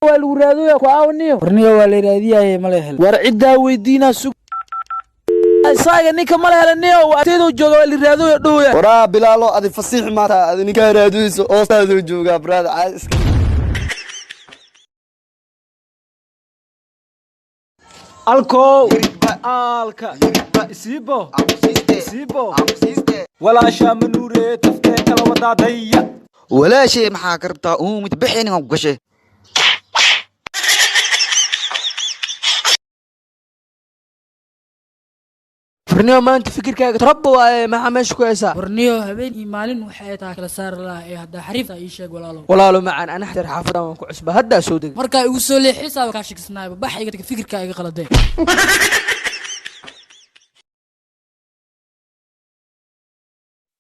والورادو يا كواونيو ورنيو والرادية ملهل ورعدا ويدينا سوق سايق نيكا ملهل نيو واتيدو جوغا والرادو يدويا ورا بلالو ادي فصيح ماتا ادي نيكا رادويسو او سادو جوغا براد عايز الكو الكا سيبو سيبو ولا شامنوري تفتك لو وداديا ولا شيء maxaa kartaa uu mid bixin oo gashay ورنيو ما انت فكركاga تربى waa maxaa meesha ku haysaa ورنيو habeen maalin waxay taa kala saar laa ee hada xariifta ii sheeg walaalo macaan ana xatar xaafadan waan ku cusba hadda soo deg marka igu soo leexisa ka shaqsanaayba bax iga fikirkaaga qaladeen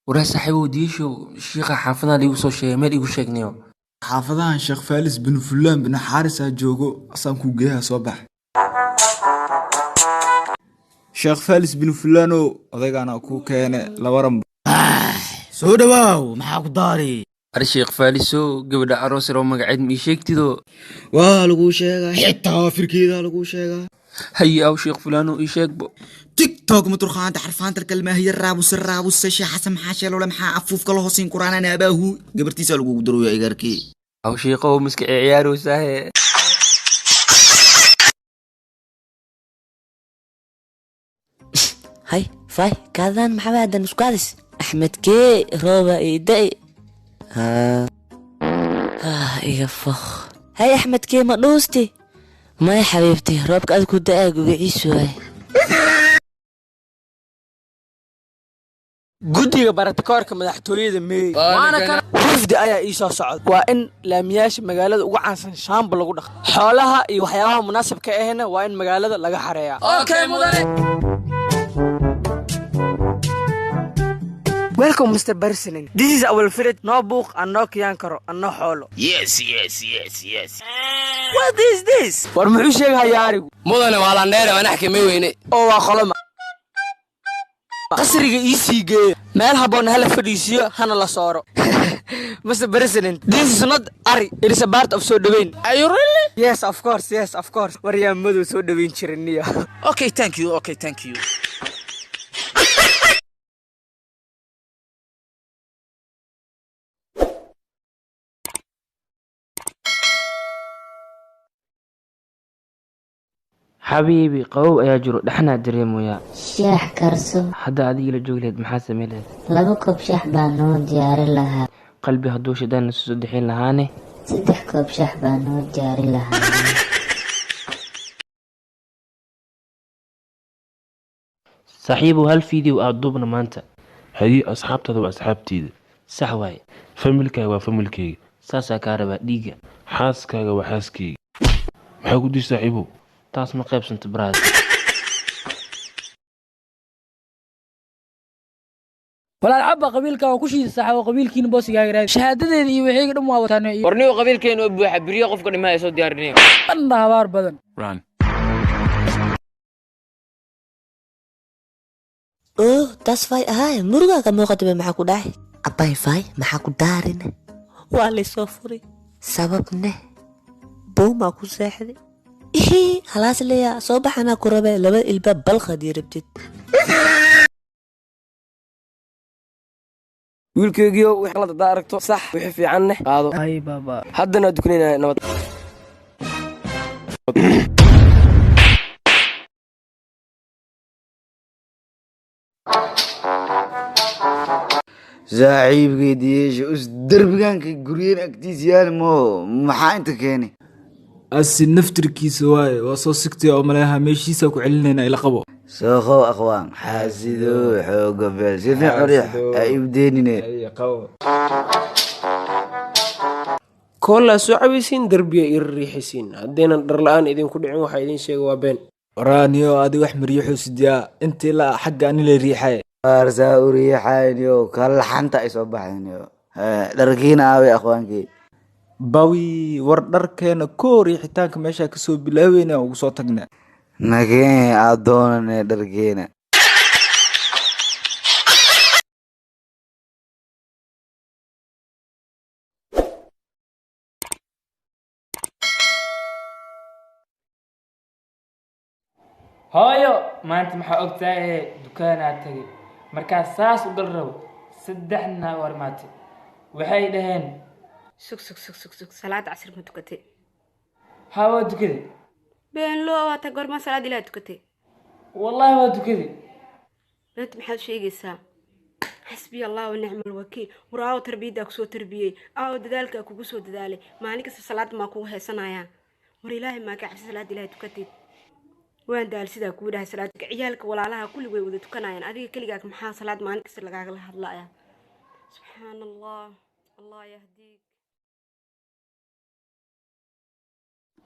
ولا صاحبو ديشو الشيخ حافظنا لي وصو شيء ما يقول شيء نيو حافظها الشيخ فالس بن فلان بن حارس جوجو اصلا كو جيها صباح شيخ فالس بن فلانو odaygaana ku keenay laba ran soo dhawaaw maxaa ku daari الشيخ فالسو قبل عروس لو مقعد مي شيكتيدو waa lagu sheegaa xitaa firkeeda lagu sheegaa هي او شيخ فلانو يشيك بو تيك توك مترخان حرفان الكلمه هي الرابوس الشيخ حسن حاشل ولا maxaa afuuf kala hoosin quraana ana abaahu gabartiisa lagu daro yaa igarkii او شيخو مسك عيارو ساهي هاي فاي كذان محمد نسكادس احمد كي روبا ايداي ايغا فخ هاي احمد كي ما دوستي ما يا حبيبتي روبك ادكو داق وعيسو هاي guddiga baratakoorka madaxtooyada meey waana kana wafdi ayaa ii soo socda waa in laamiyaasha magaalada ugu caansan shaamba lagu dhaqo xoolaha iyo waxyaabaha munaasabka ahna waa in magaalada laga xareeyaa okay mudane Welcome Mr. President. This is our favorite no book and no kiyankaro and no holo. Yes. What is this? War muxuu sheegayaa arigu mudane waa la dheer waan xakimay weyne oo waa qoloma qasriga ii siigay meel haboon hala fadhiisiyo hana la sooro Mr. President, this is not Ari. It is a part of so doing. Are you really? Yes, of course. Wariyam madu so doing jirniyo. Okay, thank you. حبيبي قوو يا جرو دحنا دريمويا شاح كرسو حدا ادي لا جوغليد maxaa sameeyay laba koob shaah baan noo diyaari lahaa qalbi haduu shidaan soo dixin lahaane 3 koob shaah baan noo diyaari lahaa صاحبو هل فيديو ادوبنا maanta هي أصحابتها وأصحابتي sax way فاميلكا وفاميلكي saasa ka raba dhiiga xaaskaaga waa xaaskeyga maxaa ku dish saaxiibo taas ma qaybsanta braad walaal cabba qabiilka oo ku shiida saxo qabiilkiina boosigaaga raad shahaadadeeda iyo wixii dhan waa wataan warniyo qabiilkeena oo buuxa biriyo qofka dhimaa soo diyaarinayo banda habaar badan run tas fay ahay muruga ka muuqata maxaa ku dhahay abay fay maxaa ku daarina waa la soo furay sababne booma ku seexday خلاص ليا صباح انا كربه لبا الباب بلخد يربتد wiilkaygiyo wax la daaragto sax wixii fiican qaado ay baba haddana dukunayna nabad saaxiibkii diyeesha us darbigaanka guriyeen agtiisa yaal maxaa inta keenay asi naftirkiisa waaye waa soo sigtay oo maleeha meeshiisa ku celinayna ila qabo soo akhwaan xaasido xooga beel sidii xoriix ay ibdeenine koola soo cabaysiin darbiga iyo riixisiin haddayna dhar la'aan idinku dhicin waxa idin sheegay waa been waraaniyo adi wax mariixo sidiyaa intii la xagga ani la riixay arsaa u riixayniyo kala xanta ay soo baxayniyo dharkiina aaway akhwaankii bawi war dharkeena koo riixitaanka meesha ka soo bilaawayna ugu soo tagnaa nageen adoonane dharkeena hooyo maanta maxaa ogtahay dukaanaa tagay markaa saas u gal rabo 3 naag war maate waxay dhaheen sug salaad casr ma tukatay hawa tukaday been loo waata goorma salaad ilaa tukatay wallahi waa tukaday انت maxaad sheegaysaa حسبي الله ونعم الوكيل ورaaw tarbiyada ku soo tarbiyay aaw dadaalka kugu soo dadaalay maalin kasta salaad ma ku heesanayaan war ilaahay ma ka cabsi salaad ilaahay tukatid waan daal sida ku dhahay salaad ciyaalka walaalaha kulli way wada tukanayaan adiga kaliya maxaa salaad maalin kasta lagaaga hadlaaya subhanallah allah yahdik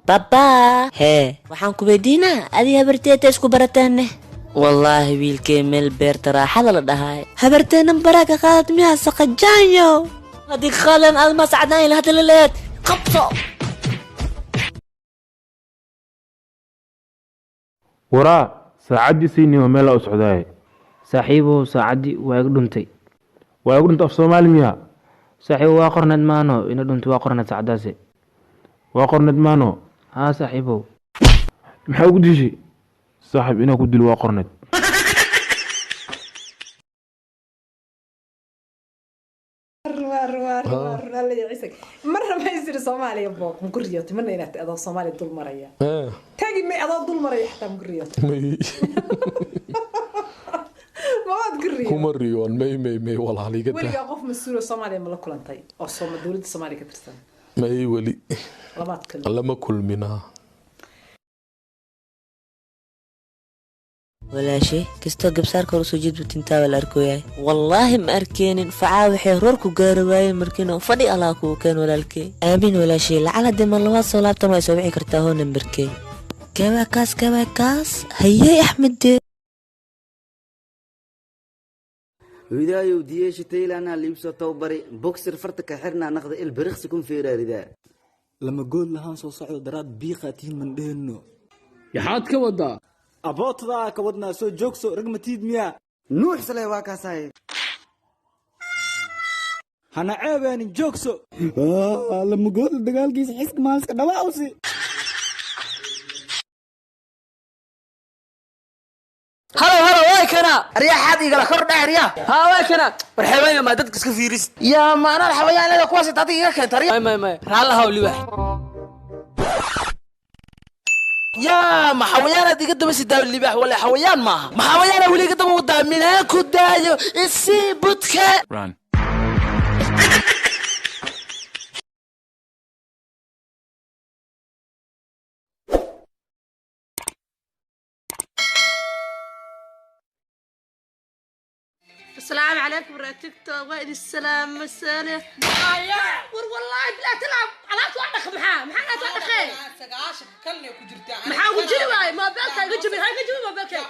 baba hee waxaan ku weydiinaa adiga habarteeta isku barataan والله ويلكي ميل بيرت راح هذا لدهاي هبرتين مبارك قالت ميها سقجانيو هذيك خالن ألما سعداني لهذا الليلات قبصة وراء ساعدي سيني وميلا أسعداي صاحبه ساعدي ويقدمتي في صومالي ميها صاحبه واقر ندمانو إن دمت واقر نتسعداسي واقر ندمانو ها صاحبه محاو قديشي صاحب إنا كدي الواقرنت مرة ما يصير صومالي بوك مقريات من هنا أضاف صومالي طول مريا تاجي ما أضاف طول مريا حتى مقريات مي ما تقريات كمريون مي والله علي قد ولي أقف مسؤول الصومالي ملا كل انتي أو صوم دولة الصومالي كترسن مي ولي لما تكلم لما كل منها ولا شيء كستو قبصار كورو سجيد بتنتا ولا أركوياي والله ما أركين فعاوي حيروركو قارواي مركينو فدي ألاكو كان ولا الكي آمين ولا شيء لعلا ديما اللوات صولابتا ما يسوعي كرتاهون نمبركي كواكاس هيا أحمد دي ودايو ديش تيلانا ليبسو توبري بوكسر فرتك حرنا ناخذ البرخس يكون في رداء لما قول لها سو صعود دراد بيقاتين من دهنو يا حاد كودا أبوت ذا كودنا سو جوكسو رقم تيد ميا نوح سلي واكا سايد هنا عيباني جوكسو لما قول دقال كيس حسك مالسك دواوسي هلا واي كنا رياح هذه قال كور داع رياح ها واي كنا مرحبا ما ددك اسك فيريس يا ما انا الحويان هذا كواسي تعطيك كنت رياح ما رالله هولي واحد يا ما حويان هذه قدام سيدا اللباح ولا حويان ما حويان ولي قدام ودا من هاك ودايو السي بوتكا ران السلام عليكم ورا تيك توك وين السلام مساله والله بلا تلعب على توعدك محا توعدك سقاشك كلني كجرتا محا وجري واي ما بالك هاي جيبي ما بالك هاي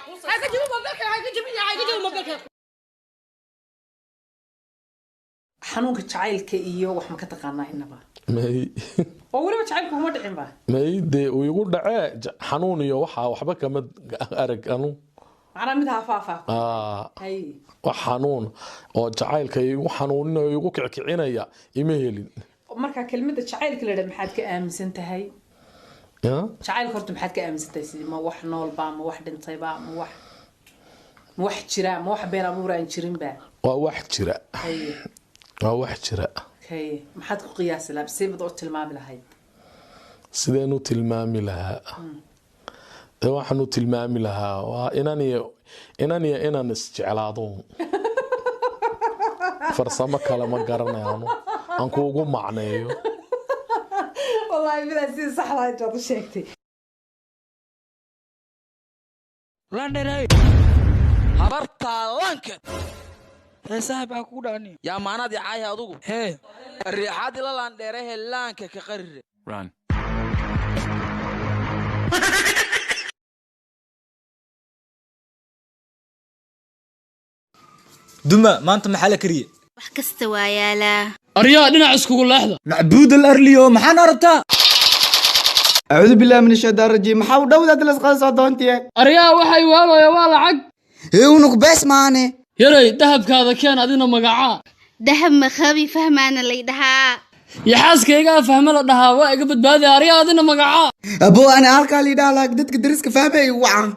ما بالك xanuunka jacaylka iyo wax ma ka taqaanaa inaba may oo waliba jacaylku uma dhicin ba may de uu igu dhacay xanuun iyo waxa waxba kama arag anu ana mid hafaafa hay wax xanuun oo jacaylka igu xanuuninayo igu kicicinaya ima helin marka kelmadda jacaylka la dhahay maxaad ka aaminsan tahay jacaylka horta maxaad ka aaminsan tahay ma wax nool ba ma wax dhintay ba ma wax jira ma wax been abuuraan jirin ba waa wax jira waa wax jira hay maxaad ku qiyaasi lahayd sibad oo tilmaami lahayd sideenu tilmaami lahaa waxaanu tilmaami lahaa waa inaan isjeclaado farsamo kale ma garanayo aan kuugu macneeyo wallahi midaa si sax ah jaad u sheegtay landheray habarta lanka صاحب aku dhani ya maanad yahay adugu he riixad ila laan dheerahay laanka ka qarir run duma maanta maxaa la kariye wax kasta waa yaalaa aryaa dhinac iskugu leexda macbuud al-arliyo maxaan aragtaa أعوذ بالله من الشيطان الرجيم حاول دولة الأسقاط صوتونتي أريا وحي والو ولا عق هونك بس ماني يري دهب كذا كان أدينا مقعاء دهب مخابي فهمان اللي دها يا حاسك يا فهم له دها واقف بهذه أريا أدينا مقعاء أبو أنا هالكالي ده لك دتك درسك فهمي وعا